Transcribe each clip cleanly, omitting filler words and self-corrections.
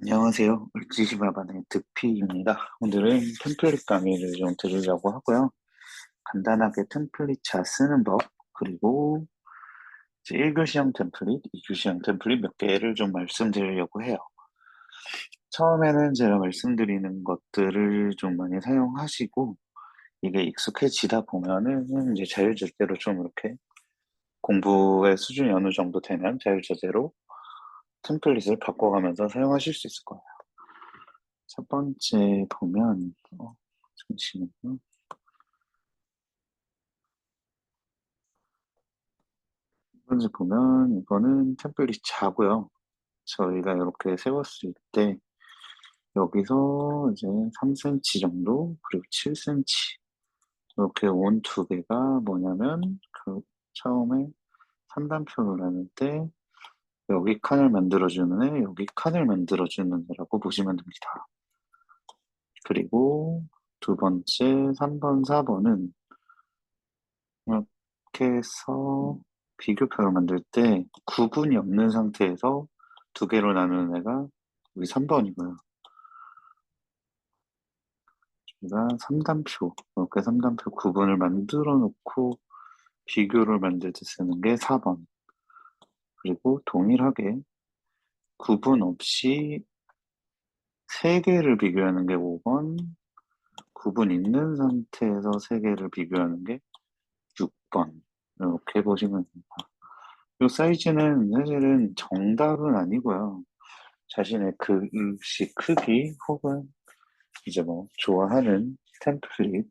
안녕하세요. 을지시마반의 득피입니다. 오늘은 템플릿 강의를 좀 드리려고 하고요. 간단하게 템플릿 잘 쓰는 법, 그리고 이제 1교시형 템플릿, 2교시형 템플릿 몇 개를 좀 말씀드리려고 해요. 처음에는 제가 말씀드리는 것들을 좀 많이 사용하시고, 이게 익숙해지다 보면은 이제 자유자재로 좀 이렇게 공부의 수준이 어느 정도 되면 자유자재로 템플릿을 바꿔가면서 사용하실 수 있을 거예요. 첫 번째 보면, 잠시만요. 첫 번째 보면, 이거는 템플릿 자고요. 저희가 이렇게 세웠을 때, 여기서 이제 3cm 정도, 그리고 7cm. 이렇게 온 두 개가 뭐냐면, 처음에 3단표를 나눌 때, 여기 칸을 만들어주는 애, 여기 칸을 만들어주는 애라고 보시면 됩니다. 그리고 두 번째, 3번, 4번은 이렇게 해서 비교표를 만들 때 구분이 없는 상태에서 두 개로 나누는 애가 여기 3번이고요. 우리가 3단표, 이렇게 3단표 구분을 만들어 놓고 비교를 만들 때 쓰는 게 4번. 그리고 동일하게 구분 없이 세 개를 비교하는 게 5번, 구분 있는 상태에서 세 개를 비교하는 게 6번. 이렇게 보시면 됩니다. 이 사이즈는 사실은 정답은 아니고요. 자신의 글씨 크기 혹은 이제 뭐 좋아하는 템플릿.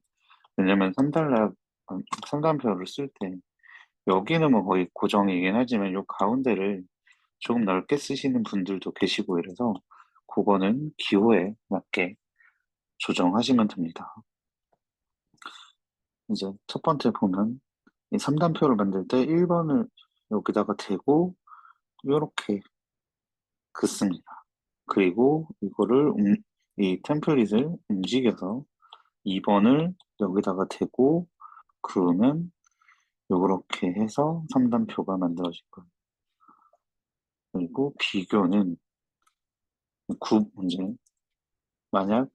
왜냐면 3단표를 쓸 때 여기는 뭐 거의 고정이긴 하지만 요 가운데를 조금 넓게 쓰시는 분들도 계시고 이래서 그거는 기호에 맞게 조정하시면 됩니다. 이제 첫 번째 보면 이 3단표를 만들 때 1번을 여기다가 대고 이렇게 긋습니다. 그리고 이 템플릿을 움직여서 2번을 여기다가 대고 그으면 요렇게 해서 3단표가 만들어질 거예요. 그리고 비교는 이제 만약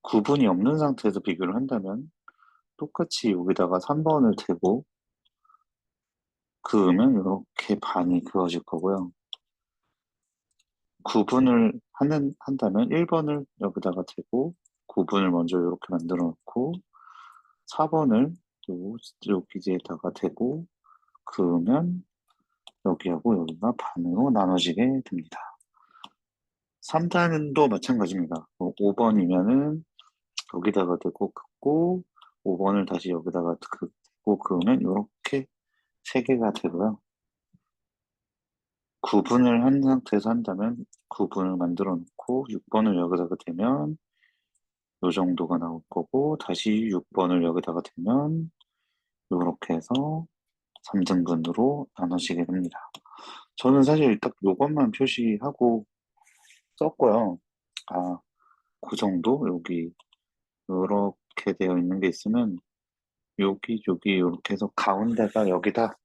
구분이 없는 상태에서 비교를 한다면 똑같이 여기다가 3번을 대고 그으면 이렇게 반이 그어질 거고요. 구분을 한다면 1번을 여기다가 대고 구분을 먼저 이렇게 만들어 놓고 4번을 또 여기에다가 대고 그으면 여기하고 여기가 반으로 나눠지게 됩니다. 3단도 마찬가지입니다. 5번이면은 여기다가 대고 긋고 5번을 다시 여기다가 긋고 그으면 이렇게 3개가 되고요. 구분을 한 상태에서 한다면 구분을 만들어 놓고 6번을 여기다가 대면 이 정도가 나올 거고 다시 6번을 여기다가 대면 이렇게 해서 3등분으로 나눠지게 됩니다. 저는 사실 딱 요것만 표시하고 썼고요. 아, 그 정도? 여기 이렇게 되어 있는 게 있으면 여기 이렇게 해서 가운데가 여기다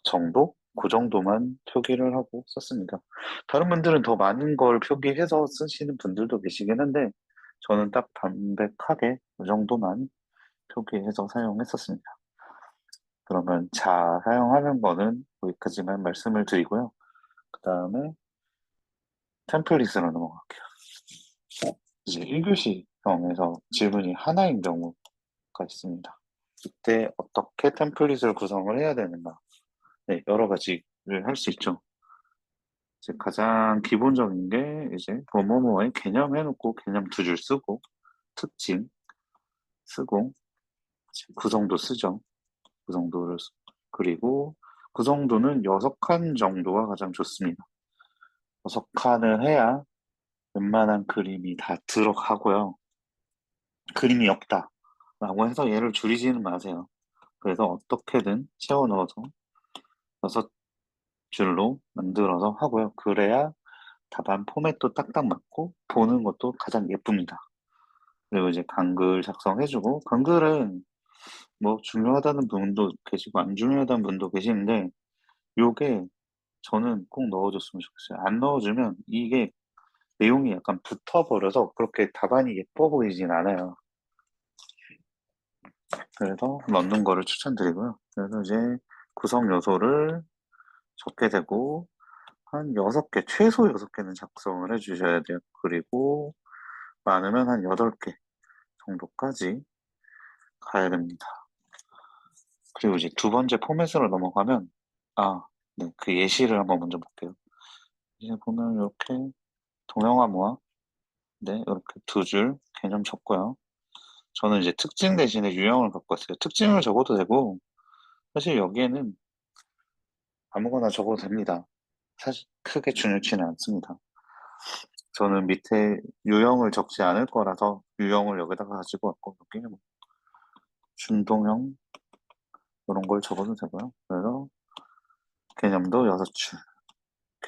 정도? 그 정도만 표기를 하고 썼습니다. 다른 분들은 더 많은 걸 표기해서 쓰시는 분들도 계시긴 한데 저는 딱 담백하게 그 정도만 표기해서 사용했었습니다. 그러면 자 사용하는 거는 여기까지만 말씀을 드리고요. 그 다음에 템플릿으로 넘어갈게요. 이제 1교시형에서 질문이 하나인 경우가 있습니다. 이때 어떻게 템플릿을 구성을 해야 되는가? 네, 여러 가지를 할 수 있죠. 이제 가장 기본적인 게 이제 뭐뭐뭐의 개념 해놓고 개념 두 줄 쓰고 특징 쓰고 구성도 쓰죠. 구성도를 그리고 구성도는 6칸 정도가 가장 좋습니다. 6칸을 해야 웬만한 그림이 다 들어가고요. 그림이 없다 라고 해서 얘를 줄이지는 마세요. 그래서 어떻게든 채워 넣어서 6줄로 만들어서 하고요. 그래야 답안 포맷도 딱딱 맞고 보는 것도 가장 예쁩니다. 그리고 이제 강글 작성해주고 강글은 뭐 중요하다는 분도 계시고 안 중요하다는 분도 계시는데 요게 저는 꼭 넣어줬으면 좋겠어요. 안 넣어주면 이게 내용이 약간 붙어버려서 그렇게 답안이 예뻐 보이진 않아요. 그래서 넣는 거를 추천드리고요. 그래서 이제 구성 요소를 적게 되고, 한 6개, 최소 6개는 작성을 해주셔야 돼요. 그리고 많으면 한 8개 정도까지 가야 됩니다. 그리고 이제 두 번째 포맷으로 넘어가면, 아, 네, 그 예시를 한번 먼저 볼게요. 이제 보면 이렇게 동영화 모아, 네, 이렇게 두 줄 개념 적고요. 저는 이제 특징 대신에 유형을 갖고 왔어요. 특징을 적어도 되고, 사실 여기에는 아무거나 적어도 됩니다. 사실 크게 중요치는 않습니다. 저는 밑에 유형을 적지 않을 거라서 유형을 여기다가 가지고 왔고, 여기에 뭐 준동형 이런 걸 적어도 되고요. 그래서 개념도 6줄.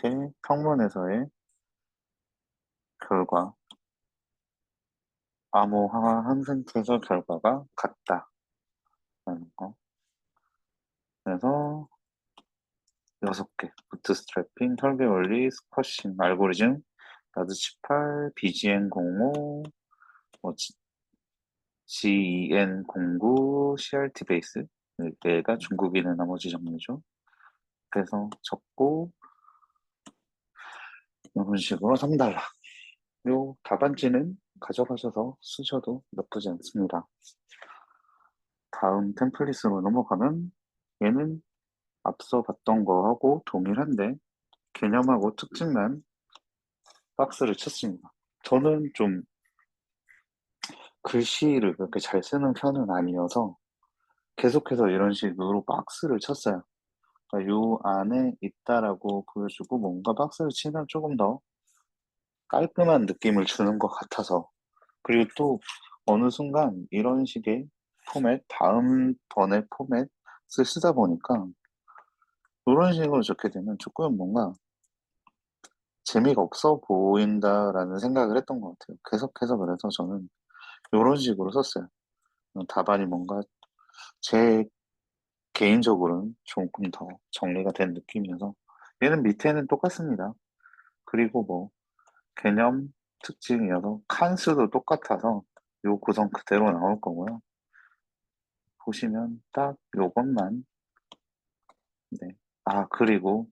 이렇게 평문에서의 결과, 암호화 한 상태에서 결과가 같다라는 거. 그래서 6개. 부트스트래핑, 설계 원리, 스쿼싱, 알고리즘, 라드18, BGN05, 뭐 GEN09, CRT 베이스. 얘가 중국인의 나머지 정리죠. 그래서 적고 이런 식으로 3달러. 요 답안지는 가져가셔서 쓰셔도 나쁘지 않습니다. 다음 템플릿으로 넘어가면 얘는 앞서 봤던 거하고 동일한데 개념하고 특징만 박스를 쳤습니다. 저는 좀 글씨를 그렇게 잘 쓰는 편은 아니어서 계속해서 이런 식으로 박스를 쳤어요. 그러니까 요 안에 있다라고 보여주고 뭔가 박스를 치면 조금 더 깔끔한 느낌을 주는 것 같아서. 그리고 또 어느 순간 이런 식의 포맷, 다음번에 포맷을 쓰다 보니까 이런 식으로 적게 되면 조금 뭔가 재미가 없어 보인다라는 생각을 했던 것 같아요. 계속해서 그래서 저는 이런 식으로 썼어요. 답안이 뭔가 제 개인적으로는 조금 더 정리가 된 느낌이어서 얘는 밑에는 똑같습니다. 그리고 뭐 개념 특징이어서 칸수도 똑같아서 요 구성 그대로 나올 거고요. 보시면 딱 요것만. 네. 아, 그리고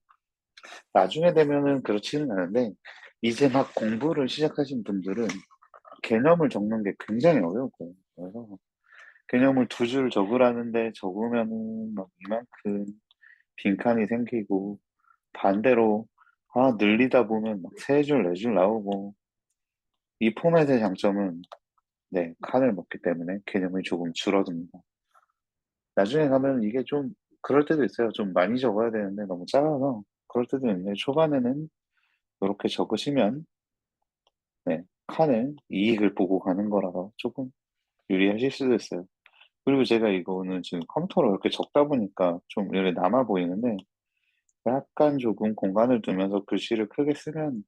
나중에 되면은 그렇지는 않은데 이제 막 공부를 시작하신 분들은 개념을 적는 게 굉장히 어려워요. 그래서 개념을 2줄 적으라는데 적으면은 막 이만큼 빈칸이 생기고 반대로 늘리다 보면 막 3줄, 4줄 나오고 이 포맷의 장점은 네, 칸을 먹기 때문에 개념이 조금 줄어듭니다. 나중에 가면 이게 좀 그럴 때도 있어요. 좀 많이 적어야 되는데 너무 작아서 그럴 때도 있는데 초반에는 이렇게 적으시면 네, 칸을 이익을 보고 가는 거라서 조금 유리하실 수도 있어요. 그리고 제가 이거는 지금 컴퓨터로 이렇게 적다 보니까 좀 이렇게 남아 보이는데 약간 조금 공간을 두면서 글씨를 크게 쓰면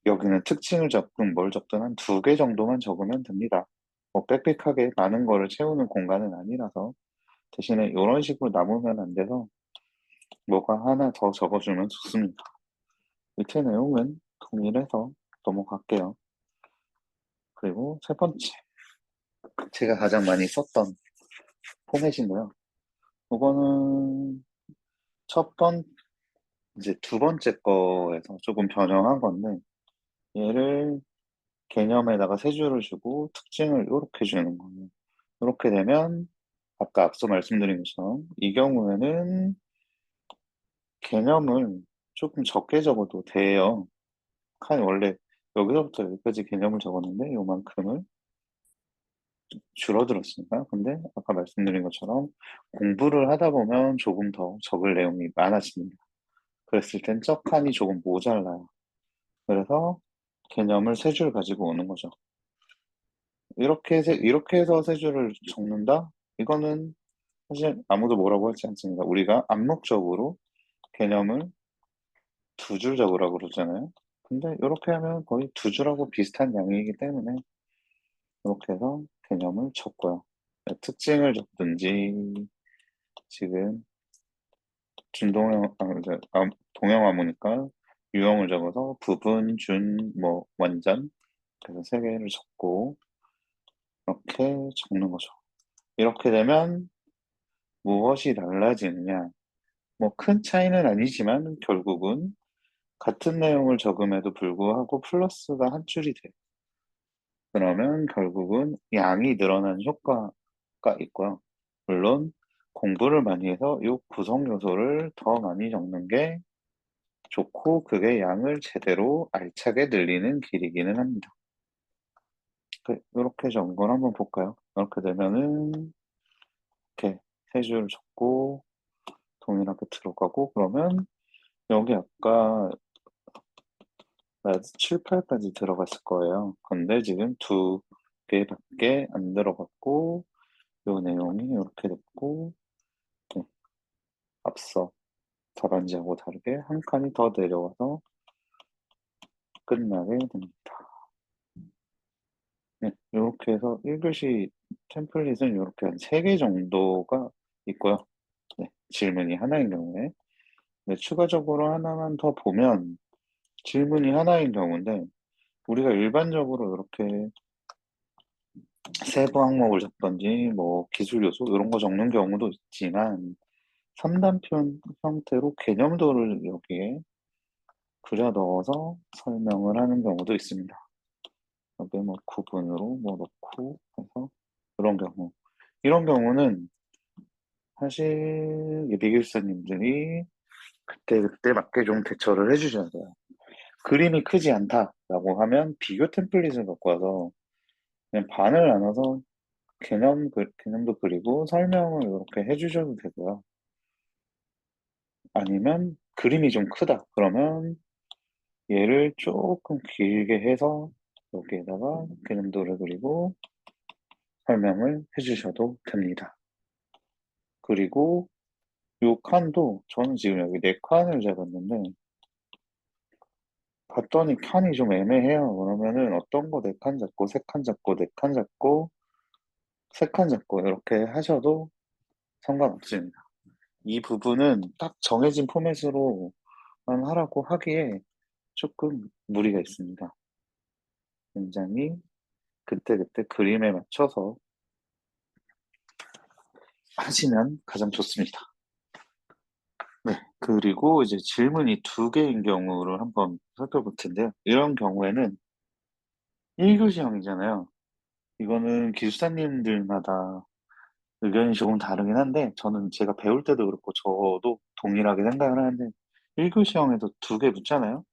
여기는 특징을 적든 뭘 적든 한 2개 정도만 적으면 됩니다. 뭐 빽빽하게 많은 거를 채우는 공간은 아니라서 대신에 이런 식으로 남으면 안 돼서 뭐가 하나 더 적어주면 좋습니다. 밑에 내용은 동일해서 넘어갈게요. 그리고 세 번째, 제가 가장 많이 썼던 포맷인데요. 이거는 이제 두 번째 거에서 조금 변형한 건데, 얘를 개념에다가 3줄을 주고 특징을 이렇게 주는 거예요. 이렇게 되면, 아까 앞서 말씀드린 것처럼, 이 경우에는 개념을 조금 적게 적어도 돼요. 원래 여기서부터 여기까지 개념을 적었는데, 요만큼을 줄어들었으니까. 근데 아까 말씀드린 것처럼 공부를 하다 보면 조금 더 적을 내용이 많아집니다. 그랬을 땐 쩍하니 조금 모자라요. 그래서 개념을 3줄 가지고 오는 거죠. 이렇게 해서 3줄을 적는다? 이거는 사실 아무도 뭐라고 하지 않습니다. 우리가 암묵적으로 개념을 2줄 적으라고 그러잖아요. 근데 이렇게 하면 거의 2줄하고 비슷한 양이기 때문에 이렇게 해서 개념을 적고요. 특징을 적든지 지금 동영화 보니까 유형을 적어서 부분, 준, 뭐 완전 그래서 세 개를 적고 이렇게 적는 거죠. 이렇게 되면 무엇이 달라지느냐? 뭐 큰 차이는 아니지만 결국은 같은 내용을 적음에도 불구하고 플러스가 한 줄이 돼요. 그러면 결국은 양이 늘어나는 효과가 있고요. 물론 공부를 많이 해서 이 구성 요소를 더 많이 적는 게 좋고 그게 양을 제대로 알차게 늘리는 길이기는 합니다. 이렇게 적은 걸 한번 볼까요? 이렇게 되면은 이렇게 세 줄 적고 동일하게 들어가고 그러면 여기 아까 7, 8까지 들어갔을 거예요. 근데 지금 두 개밖에 안 들어갔고 요 내용이 이렇게 됐고 네, 앞서 답안지하고 다르게 한 칸이 더 내려와서 끝나게 됩니다. 네, 이렇게 해서 1교시 템플릿은 이렇게 한 3개 정도가 있고요. 네, 질문이 하나인 경우에. 네, 추가적으로 하나만 더 보면 질문이 하나인 경우인데 우리가 일반적으로 이렇게 세부 항목을 적던지 뭐 기술 요소 이런 거 적는 경우도 있지만 3단표 형태로 개념도를 여기에 그려 넣어서 설명을 하는 경우도 있습니다. 여기 뭐 구분으로 뭐 넣고 해서 그런 경우. 이런 경우는 사실 예비교사님들이 그때그때 맞게 좀 대처를 해주셔야 돼요. 그림이 크지 않다라고 하면 비교 템플릿을 갖고 와서 그냥 반을 나눠서 개념도 그리고 설명을 이렇게 해주셔도 되고요. 아니면 그림이 좀 크다. 그러면 얘를 조금 길게 해서 여기에다가 개념도를 그리고 설명을 해주셔도 됩니다. 그리고 요 칸도 저는 지금 여기 네 칸을 잡았는데 봤더니 칸이 좀 애매해요. 그러면은 어떤 거 네 칸 잡고 세 칸 잡고 네 칸 잡고 세 칸 잡고 이렇게 하셔도 상관없습니다. 이 부분은 딱 정해진 포맷으로만 하라고 하기에 조금 무리가 있습니다. 굉장히 그때그때 그림에 맞춰서 하시면 가장 좋습니다. 네. 그리고 이제 질문이 두 개인 경우를 한번 살펴볼 텐데요. 이런 경우에는 1교시형이잖아요. 이거는 기숙사님들마다 의견이 조금 다르긴 한데, 저는 제가 배울 때도 그렇고, 저도 동일하게 생각을 하는데, 1교시형에도 두 개 묻잖아요?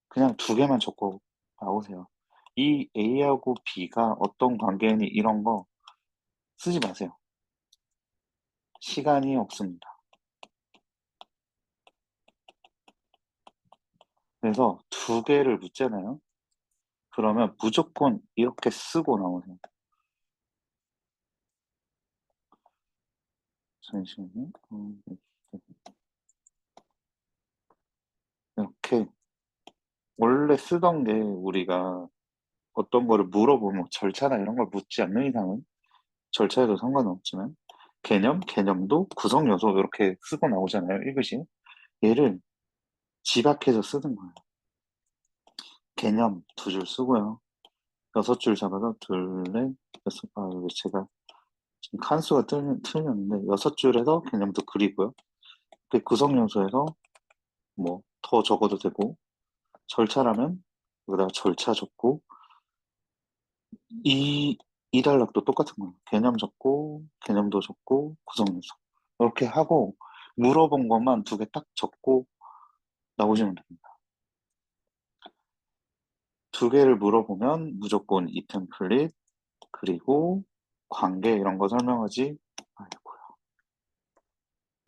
그냥 두 개만 적고 나오세요. 이 A하고 B가 어떤 관계니 이런 거 쓰지 마세요. 시간이 없습니다. 그래서 두 개를 묻잖아요. 그러면 무조건 이렇게 쓰고 나오세요. 잠시만요. 이렇게 원래 쓰던 게 우리가 어떤 거를 물어보면 절차나 이런 걸 묻지 않는 이상은 절차에도 상관은 없지만 개념도 구성 요소 이렇게 쓰고 나오잖아요. 1교시. 얘를 집약해서 쓰는 거예요. 개념 두 줄 쓰고요. 6줄 잡아서 둘, 넷, 여섯, 여기 제가 지금 칸수가 틀렸는데 6줄에서 개념도 그리고요. 그 구성 요소에서 뭐 더 적어도 되고 절차라면 여기다가 절차 적고 이 단락도 똑같은 거예요. 개념 적고 개념도 적고 구성 요소 이렇게 하고 물어본 것만 두 개 딱 적고 나오시면 됩니다. 두 개를 물어보면 무조건 이 템플릿 그리고 관계 이런 거 설명하지 말고요.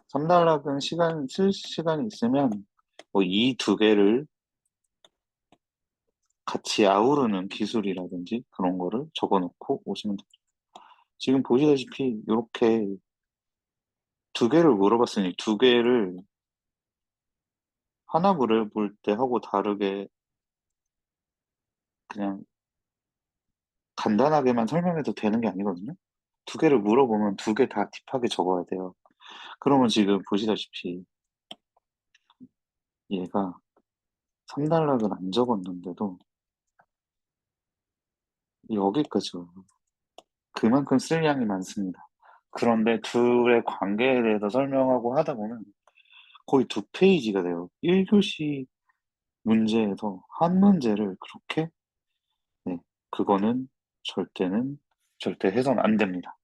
3단락은 쓸 시간이 있으면 뭐 이 두 개를 같이 아우르는 기술이라든지 그런 거를 적어놓고 오시면 됩니다. 지금 보시다시피 이렇게 두 개를 물어봤으니 두 개를 하나 물어볼 때 하고 다르게 그냥 간단하게만 설명해도 되는 게 아니거든요. 두 개를 물어보면 두 개 다 딥하게 적어야 돼요. 그러면 지금 보시다시피 얘가 3단락을 안 적었는데도 여기까지 와요. 그만큼 쓸 양이 많습니다. 그런데 둘의 관계에 대해서 설명하고 하다 보면 거의 2페이지가 돼요. 1교시 문제에서 한 문제를 그렇게, 네, 그거는 절대 해서는 안 됩니다.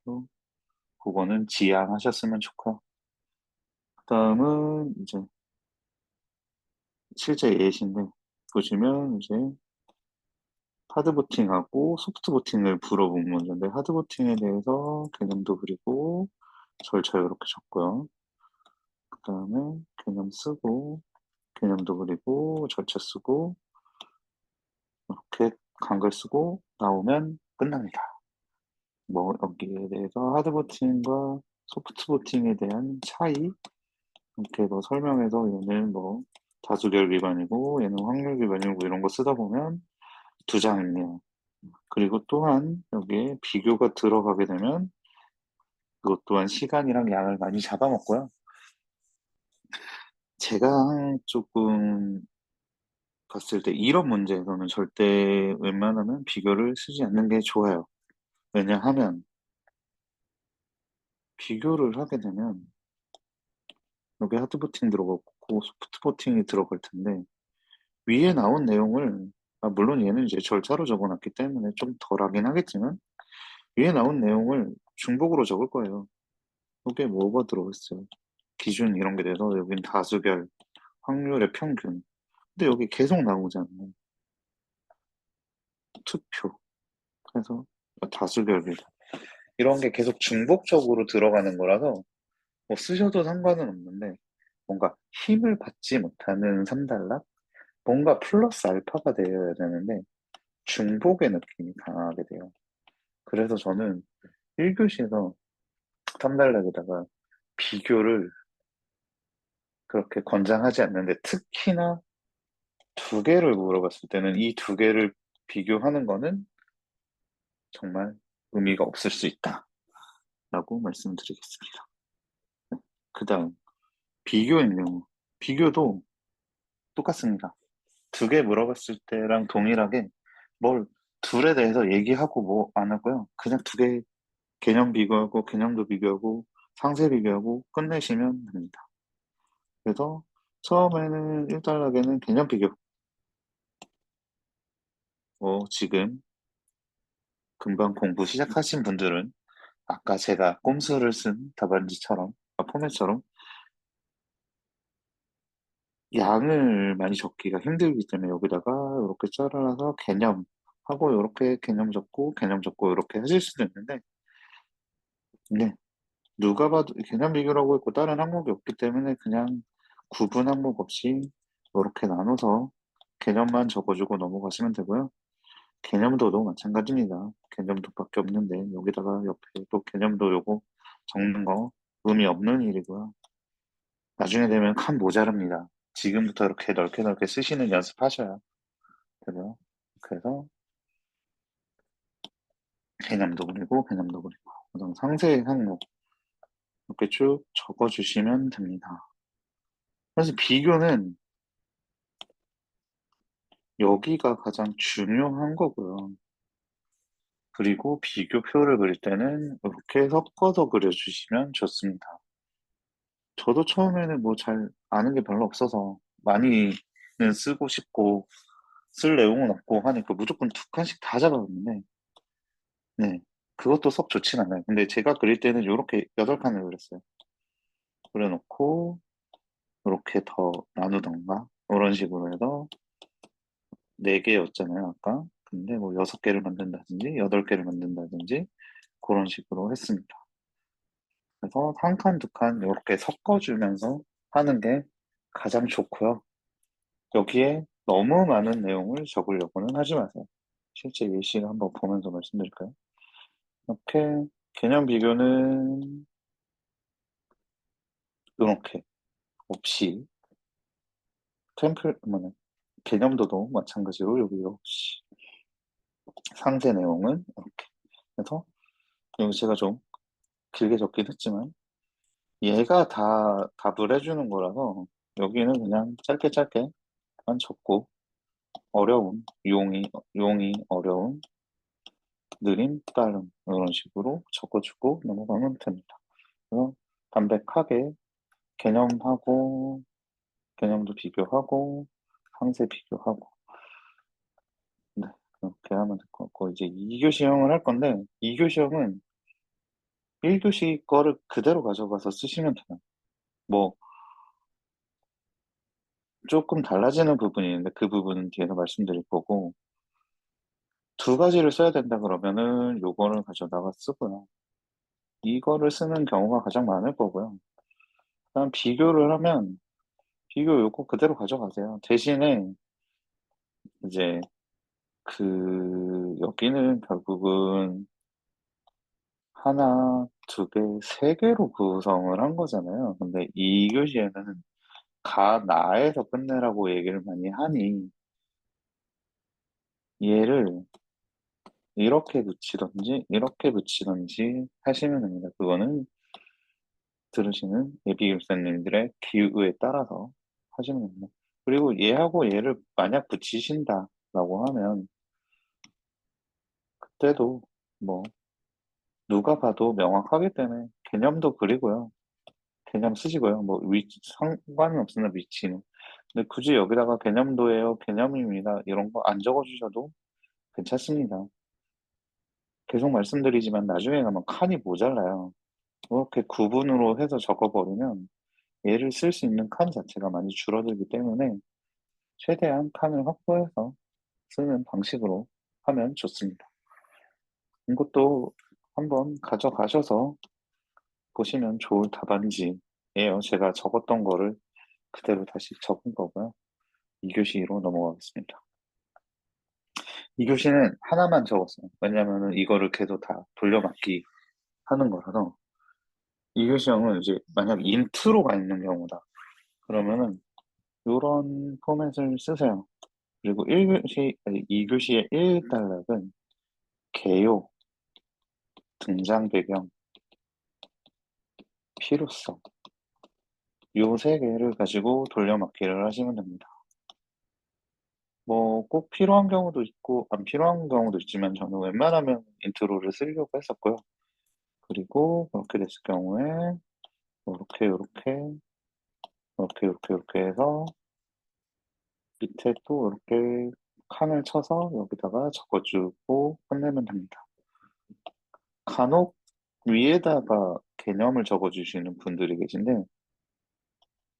또 그거는 지양하셨으면 좋고요. 그 다음은 이제 실제 예시인데, 보시면 이제 하드보팅하고 소프트보팅을 물어본 문제인데, 하드보팅에 대해서 개념도 그리고 절차 이렇게 적고요. 그 다음에 개념 쓰고, 개념도 그리고 절차 쓰고, 이렇게 간글 쓰고 나오면 끝납니다. 뭐 여기에 대해서 하드보팅과 소프트보팅에 대한 차이 이렇게 뭐 설명해서 얘는 뭐 다수결 기반이고 얘는 확률 기반이고 이런 거 쓰다 보면 2장이네요. 그리고 또한 여기에 비교가 들어가게 되면 그것 또한 시간이랑 양을 많이 잡아먹고요. 제가 조금 봤을 때 이런 문제에서는 절대 웬만하면 비교를 쓰지 않는 게 좋아요. 왜냐하면 비교를 하게 되면 여기 하드보팅 들어가고 소프트보팅이 들어갈 텐데 위에 나온 내용을 물론 얘는 이제 절차로 적어놨기 때문에 좀 덜하긴 하겠지만 위에 나온 내용을 중복으로 적을 거예요. 여기에 뭐가 들어있어요? 기준 이런 게 돼서 여긴 다수결, 확률의 평균. 근데 여기 계속 나오잖아요. 투표. 그래서 다수결이다. 이런 게 계속 중복적으로 들어가는 거라서 뭐 쓰셔도 상관은 없는데 뭔가 힘을 받지 못하는 3단락? 뭔가 플러스 알파가 되어야 되는데 중복의 느낌이 강하게 돼요. 그래서 저는 1교시에서 3단락에다가 비교를 그렇게 권장하지 않는데 특히나 2개를 물어봤을 때는 이 2개를 비교하는 거는 정말 의미가 없을 수 있다라고 말씀드리겠습니다. 그 다음 비교의 경우 비교도 똑같습니다. 2개 물어봤을 때랑 동일하게 뭘 둘에 대해서 얘기하고 뭐 안 하고요. 그냥 2개 개념 비교하고 개념도 비교하고 상세 비교하고 끝내시면 됩니다. 그래서 처음에는 1단락에는 개념 비교. 지금 금방 공부 시작하신 분들은 아까 제가 꼼수를 쓴 답안지처럼, 포맷처럼 양을 많이 적기가 힘들기 때문에 여기다가 이렇게 잘라서 개념하고 이렇게 개념 적고 이렇게 하실 수도 있는데, 네, 누가 봐도 개념 비교라고 했고 다른 항목이 없기 때문에 그냥 구분 항목 없이 이렇게 나눠서 개념만 적어주고 넘어가시면 되고요. 개념도도 마찬가지입니다. 개념도밖에 없는데 여기다가 옆에 또 개념도 요거 적는 거 의미 없는 일이고요. 나중에 되면 칸 모자릅니다. 지금부터 이렇게 넓게 넓게 쓰시는 연습하셔야 되고요. 그래서 개념도 그리고 그다음 상세 항목 이렇게 쭉 적어주시면 됩니다. 사실 비교는 여기가 가장 중요한 거고요. 그리고 비교표를 그릴 때는 이렇게 섞어서 그려주시면 좋습니다. 저도 처음에는 뭐 잘 아는 게 별로 없어서 많이는 쓰고 싶고 쓸 내용은 없고 하니까 무조건 2칸씩 다 잡아봤는데, 네, 그것도 썩 좋진 않아요. 근데 제가 그릴 때는 이렇게 8칸을 그렸어요. 그려놓고 이렇게 더 나누던가 이런 식으로 해서 4개였잖아요 아까. 근데 뭐 6개를 만든다든지 8개를 만든다든지 그런 식으로 했습니다. 그래서 1칸, 2칸 이렇게 섞어주면서 하는 게 가장 좋고요. 여기에 너무 많은 내용을 적으려고는 하지 마세요. 실제 예시를 한번 보면서 말씀드릴까요? 이렇게 개념 비교는 이렇게 없이 뭐냐, 개념도도 마찬가지로 여기 없이 상세 내용은 이렇게 해서 여기 제가 좀 길게 적긴 했지만 얘가 다 답을 해주는 거라서 여기는 그냥 짧게 짧게 적고 어려운 용이 어려운 느림 빠름 이런 식으로 적어주고 넘어가면 됩니다. 그래서 담백하게 개념도 비교하고 상세 비교하고 네, 그렇게 하면 될 것 같고 이제 2교 시험을 할 건데 2교 시험은 1교시 거를 그대로 가져가서 쓰시면 돼요. 뭐 조금 달라지는 부분이 있는데 그 부분은 뒤에서 말씀드릴 거고 두 가지를 써야 된다 그러면은 요거를 가져다가 쓰고요. 이거를 쓰는 경우가 가장 많을 거고요. 그다음 비교를 하면 비교 요거 그대로 가져가세요. 대신에 이제 여기는 결국은 하나, 두 개, 세 개로 구성을 한 거잖아요. 근데 이 교시에는 나에서 끝내라고 얘기를 많이 하니 얘를 이렇게 붙이던지 하시면 됩니다. 그거는 들으시는 예비 교사님들의 기호에 따라서 하시면 됩니다. 그리고 얘하고 얘를 만약 붙이신다라고 하면 그때도 뭐 누가 봐도 명확하기 때문에 개념도 그리고요. 개념 쓰시고요. 뭐 상관은 없으나 위치는. 근데 굳이 여기다가 개념도예요, 개념입니다. 이런 거 안 적어주셔도 괜찮습니다. 계속 말씀드리지만 나중에 가면 칸이 모자라요. 이렇게 구분으로 해서 적어버리면 얘를 쓸 수 있는 칸 자체가 많이 줄어들기 때문에 최대한 칸을 확보해서 쓰는 방식으로 하면 좋습니다. 이것도 한번 가져가셔서 보시면 좋을 답안지예요. 제가 적었던 거를 그대로 다시 적은 거고요. 2교시로 넘어가겠습니다. 2교시는 하나만 적었어요. 왜냐면은 이거를 계속 다 돌려막기 하는 거라서 2교시형은 이제 만약 인트로가 있는 경우다. 그러면은 이런 포맷을 쓰세요. 그리고 2교시의 1단락은 개요, 등장 배경, 필요성 요 세 개를 가지고 돌려막기를 하시면 됩니다. 뭐 꼭 필요한 경우도 있고 안 필요한 경우도 있지만 저는 웬만하면 인트로를 쓰려고 했었고요. 그리고 그렇게 됐을 경우에 이렇게 해서 밑에 또 이렇게 칸을 쳐서 여기다가 적어주고 끝내면 됩니다. 간혹 위에다가 개념을 적어주시는 분들이 계신데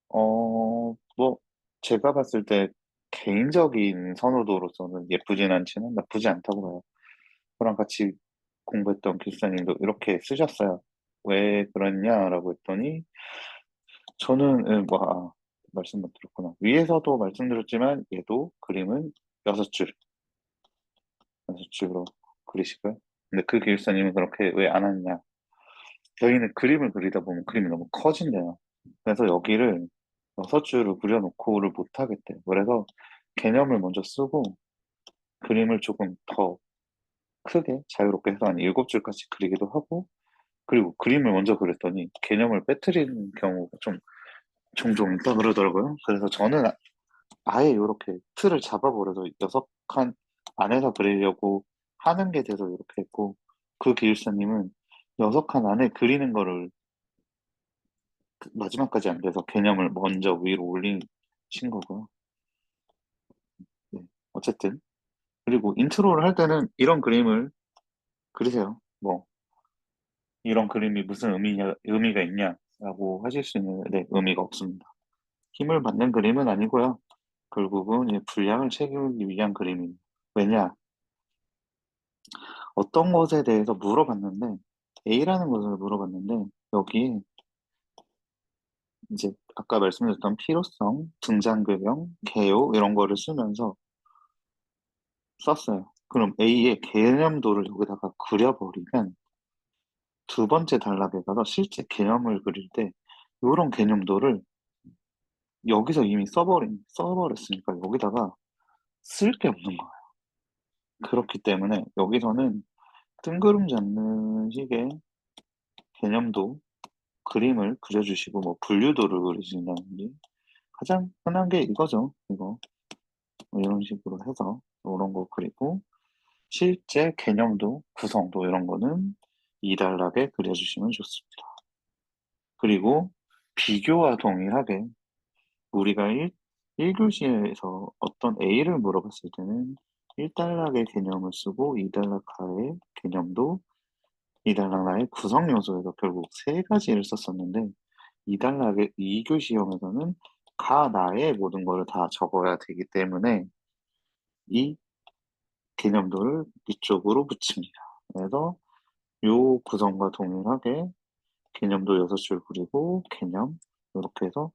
뭐 제가 봤을 때 개인적인 선호도로서는 예쁘진 않지만 나쁘지 않다고 봐요. 저랑 같이 공부했던 기숙사님도 이렇게 쓰셨어요. 왜 그러냐라고 했더니 저는 말씀 못 드렸구나. 위에서도 말씀드렸지만 얘도 그림은 6줄, 6줄로 그리시고요. 근데 그 기숙사님은 그렇게 왜 안 하느냐. 저희는 그림을 그리다 보면 그림이 너무 커진대요. 그래서 여기를 6줄을 그려놓고를 못하겠대요. 그래서 개념을 먼저 쓰고 그림을 조금 더 크게 자유롭게 해서 한 7줄까지 그리기도 하고 그리고 그림을 먼저 그렸더니 개념을 빼뜨리는 경우가 좀 종종 있다 그러더라고요. 그래서 저는 아예 이렇게 틀을 잡아버려서 6칸 안에서 그리려고 하는 게 돼서 이렇게 했고 그 기술사님은 6칸 안에 그리는 거를 마지막까지 안 돼서 개념을 먼저 위로 올리신 거고요. 네, 어쨌든 그리고 인트로를 할 때는 이런 그림을 그리세요. 뭐 이런 그림이 무슨 의미가 있냐라고 하실 수 있는데 의미가 없습니다. 힘을 받는 그림은 아니고요. 결국은 이 분량을 채우기 위한 그림입니다. 왜냐? 어떤 것에 대해서 물어봤는데 A라는 것을 물어봤는데 여기 이제 아까 말씀드렸던 필요성, 등장배경, 개요 이런 거를 쓰면서 썼어요. 그럼 A의 개념도를 여기다가 그려버리면 두 번째 단락에 가서 실제 개념을 그릴 때 이런 개념도를 여기서 이미 써버렸으니까 여기다가 쓸 게 없는 거예요. 그렇기 때문에 여기서는 뜬구름 잡는 식의 개념도 그림을 그려주시고 뭐 분류도를 그리신다든지 가장 흔한 게 이거죠. 이거 뭐 이런 식으로 해서 이런 거 그리고 실제 개념도 구성도 이런 거는 이단락에 그려주시면 좋습니다. 그리고 비교와 동일하게 우리가 1교시에서 어떤 A를 물어봤을 때는 1단락의 개념을 쓰고 2단락 하의 개념도 2단락 나의 구성 요소에서 결국 세 가지를 썼었는데 2단락의 2교시 시험에서는 가 나의 모든 거를 다 적어야 되기 때문에 이 개념도를 이쪽으로 붙입니다. 그래서 요 구성과 동일하게 개념도 6줄 그리고 개념 이렇게 해서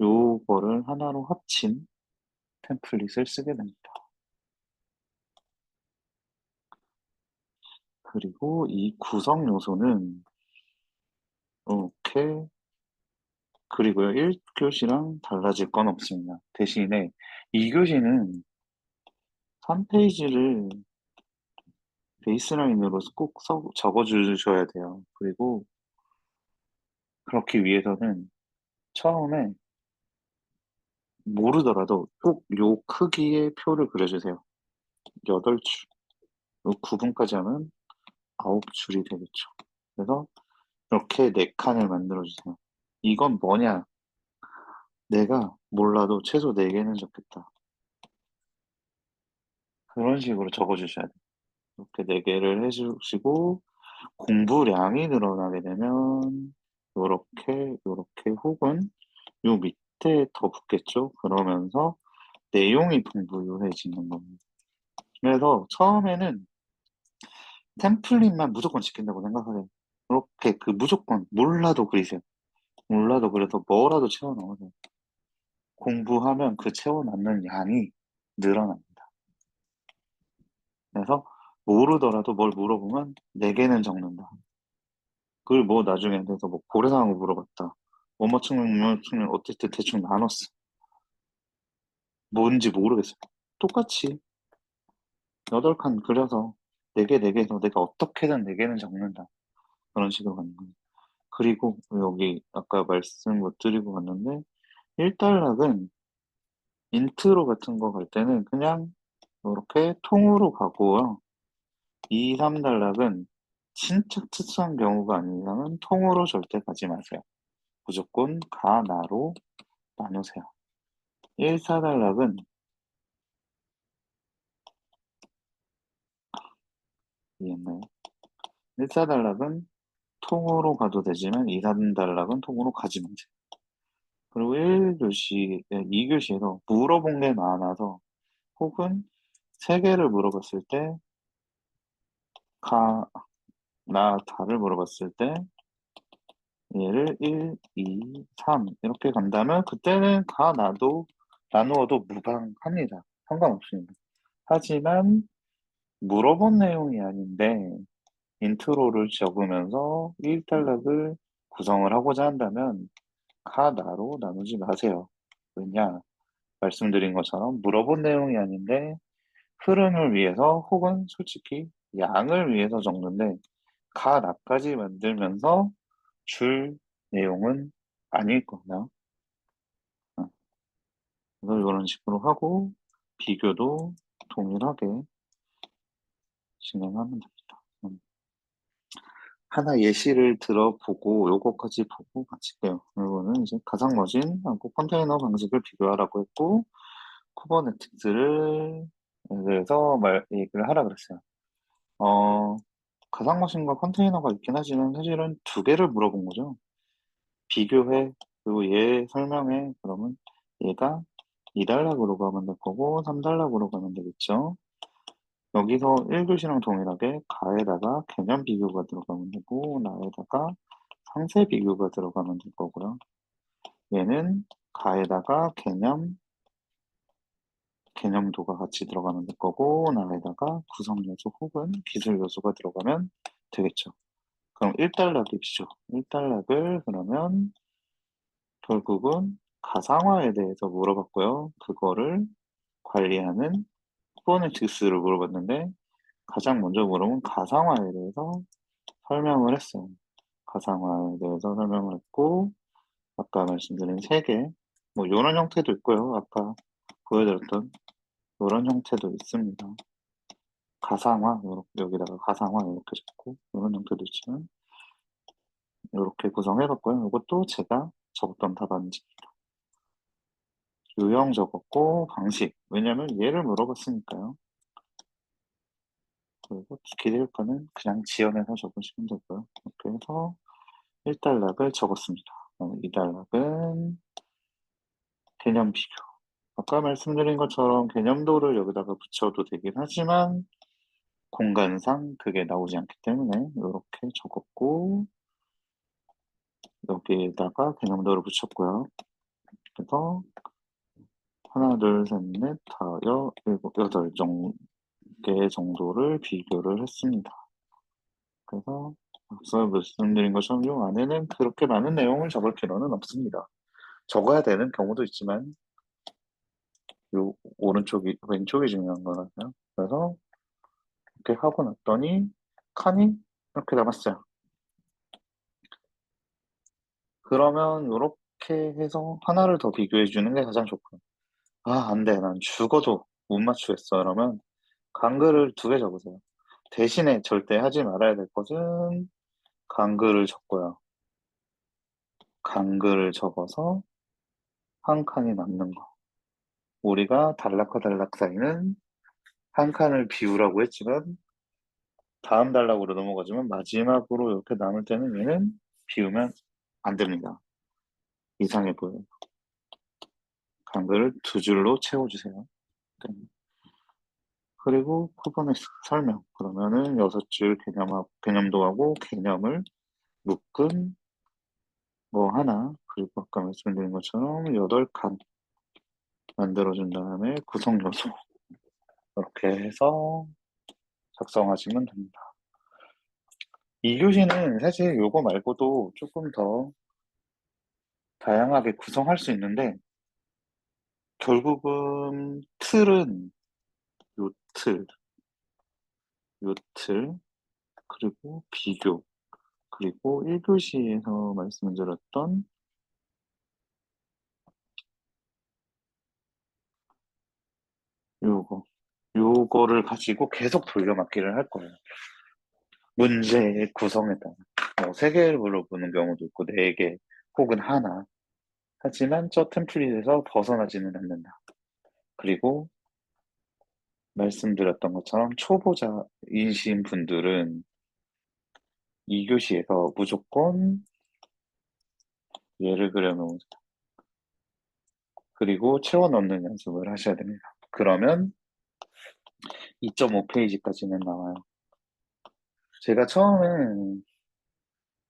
요거를 하나로 합친 템플릿을 쓰게 됩니다. 그리고 이 구성 요소는 이렇게 그리고요. 1교시랑 달라질 건 없습니다. 대신에 2교시는 3페이지를 베이스라인으로 꼭 적어주셔야 돼요. 그리고 그렇기 위해서는 처음에 모르더라도 꼭 요 크기의 표를 그려주세요. 8줄, 9분까지 하면 9줄이 되겠죠. 그래서 이렇게 4칸을 만들어주세요. 이건 뭐냐? 내가 몰라도 최소 4개는 적겠다. 그런 식으로 적어주셔야 돼요. 이렇게 4개를 해주시고 공부량이 늘어나게 되면 요렇게 혹은 요 밑에 더 붙겠죠. 그러면서 내용이 풍부해지는 겁니다. 그래서 처음에는 템플릿만 무조건 지킨다고 생각하세요. 이렇게 그 무조건 몰라도 그리세요. 몰라도 그래서 뭐라도 채워 넣으세요. 공부하면 그 채워 넣는 양이 늘어납니다. 그래서 모르더라도 뭘 물어보면 4개는 적는다. 그걸 뭐 나중에 돼서 뭐 고려사항을 물어봤다. 원어충, 어쨌든 대충 나눴어. 뭔지 모르겠어요. 똑같이 8칸 그려서 4개, 4개에서 내가 어떻게든 4개는 적는다. 그런 식으로 가는 거예요. 그리고 여기 아까 말씀 못 드리고 갔는데 1단락은 인트로 같은 거 갈 때는 그냥 이렇게 통으로 가고요. 2, 3단락은 진짜 특수한 경우가 아닌 이상은 통으로 절대 가지 마세요. 무조건 가, 나로 나누세요. 1, 4단락은 이해했나요? 1, 4단락은 통으로 가도 되지만 2, 3단락은 통으로 가지 마세요. 그리고 1교시, 2교시에서 물어본 게 많아서 혹은 3개를 물어봤을 때 가, 나, 다를 물어봤을 때 얘를 1, 2, 3 이렇게 간다면 그때는 가, 나도 나누어도 무방합니다. 상관없습니다. 하지만 물어본 내용이 아닌데 인트로를 적으면서 1단락을 구성을 하고자 한다면 가, 나로 나누지 마세요. 왜냐? 말씀드린 것처럼 물어본 내용이 아닌데 흐름을 위해서 혹은 솔직히 양을 위해서 적는데 가, 나까지 만들면서 줄 내용은 아닐 거나 그래서 이런 식으로 하고 비교도 동일하게 진행하면 됩니다. 하나 예시를 들어보고 요거까지 보고 마칠게요. 이거는 이제 가상머신하고 컨테이너 방식을 비교하라고 했고 쿠버네티스를 대해서 얘기를 하라 그랬어요. 어, 가상머신과 컨테이너가 있긴 하지만 사실은 2개를 물어본 거죠. 비교해 그리고 얘 설명해 그러면 얘가 2단락으로 가면 될 거고 3단락으로 가면 되겠죠. 여기서 1교시랑 동일하게 가에다가 개념 비교가 들어가면 되고 나에다가 상세 비교가 들어가면 될 거고요. 얘는 가에다가 개념도가 같이 들어가면 될 거고 나에다가 구성 요소 혹은 기술 요소가 들어가면 되겠죠. 그럼 1단락이죠. 1단락을 그러면 결국은 가상화에 대해서 물어봤고요. 그거를 관리하는 쿠버네티스를 물어봤는데 가장 먼저 물어본 가상화에 대해서 설명을 했어요. 가상화에 대해서 설명을 했고 아까 말씀드린 3개 뭐 이런 형태도 있고요. 아까 보여드렸던 이런 형태도 있습니다. 가상화, 여기다가 가상화 이렇게 적고, 이런 형태도 있지만, 이렇게 구성해봤고요. 이것도 제가 적었던 답안지입니다. 유형 적었고, 방식. 왜냐면 얘를 물어봤으니까요. 그리고 기대효과는 그냥 지연해서 적으시면 되고요. 이렇게 해서 1단락을 적었습니다. 2단락은 개념 비교. 아까 말씀드린 것처럼 개념도를 여기다가 붙여도 되긴 하지만 공간상 그게 나오지 않기 때문에 이렇게 적었고 여기에다가 개념도를 붙였고요. 그래서 하나, 둘, 셋, 넷, 다섯, 일곱, 여덟 개 정도를 비교를 했습니다. 그래서 앞서 말씀드린 것처럼 이 안에는 그렇게 많은 내용을 적을 필요는 없습니다. 적어야 되는 경우도 있지만 요 오른쪽이 왼쪽이 중요한 거라서요. 그래서 이렇게 하고 났더니 칸이 이렇게 남았어요. 그러면 이렇게 해서 하나를 더 비교해 주는 게 가장 좋고요. 아, 안 돼. 난 죽어도 못 맞추겠어. 그러면 간글을 2개 적으세요. 대신에 절대 하지 말아야 될 것은 간글을 적고요. 간글을 적어서 한 칸이 남는 거. 우리가 단락과 단락 사이는 한 칸을 비우라고 했지만 다음 단락으로 넘어가지만 마지막으로 이렇게 남을 때는 얘는 비우면 안 됩니다. 이상해 보여요. 간글을 2줄로 채워주세요. 네. 그리고 표본의 설명. 그러면은 6줄 개념도 하고 개념을 묶은 뭐 하나, 그리고 아까 말씀드린 것처럼 8칸 만들어준 다음에 구성 요소. 이렇게 해서 작성하시면 됩니다. 2교시는 사실 요거 말고도 조금 더 다양하게 구성할 수 있는데, 결국은 틀은 요 틀, 요 틀, 그리고 비교, 그리고 1교시에서 말씀드렸던 요거, 요거를 가지고 계속 돌려막기를 할 거예요. 문제의 구성에 따라. 뭐 3개를 물어보는 경우도 있고, 4개, 혹은 하나. 하지만 저 템플릿에서 벗어나지는 않는다. 그리고 말씀드렸던 것처럼 초보자이신 분들은 2교시에서 무조건 얘를 그려놓은 그리고 채워 넣는 연습을 하셔야 됩니다. 그러면 2.5페이지까지는 나와요. 제가 처음에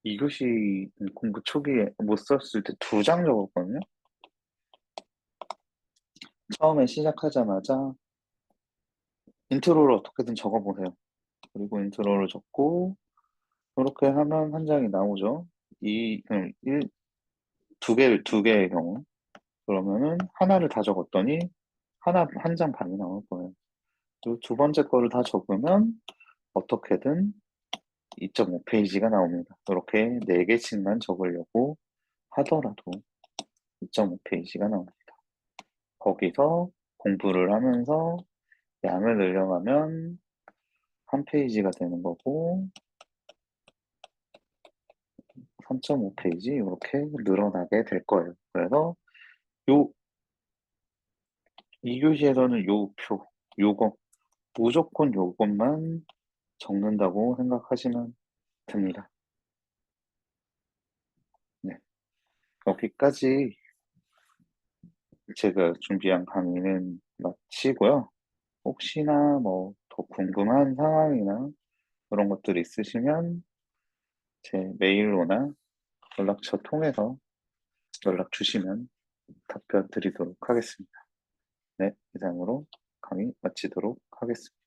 2교시 공부 초기에 못 썼을 때 2장 적었거든요. 처음에 시작하자마자 인트로를 어떻게든 적어보세요. 그리고 인트로를 적고 이렇게 하면 한 장이 나오죠. 두 개의 경우. 그러면은 하나를 다 적었더니 한 장 반이 나올 거예요. 그리고 2번째 거를 다 적으면 어떻게든 2.5페이지가 나옵니다. 이렇게 4개씩만 적으려고 하더라도 2.5페이지가 나옵니다. 거기서 공부를 하면서 양을 늘려가면 한 페이지가 되는 거고 3.5페이지 이렇게 늘어나게 될 거예요. 그래서 요 2교시에서는 요거 무조건 요것만 적는다고 생각하시면 됩니다. 네. 여기까지 제가 준비한 강의는 마치고요. 혹시나 뭐 더 궁금한 상황이나 그런 것들이 있으시면 제 메일로나 연락처 통해서 연락 주시면 답변 드리도록 하겠습니다. 네, 이상으로 강의 마치도록 하겠습니다.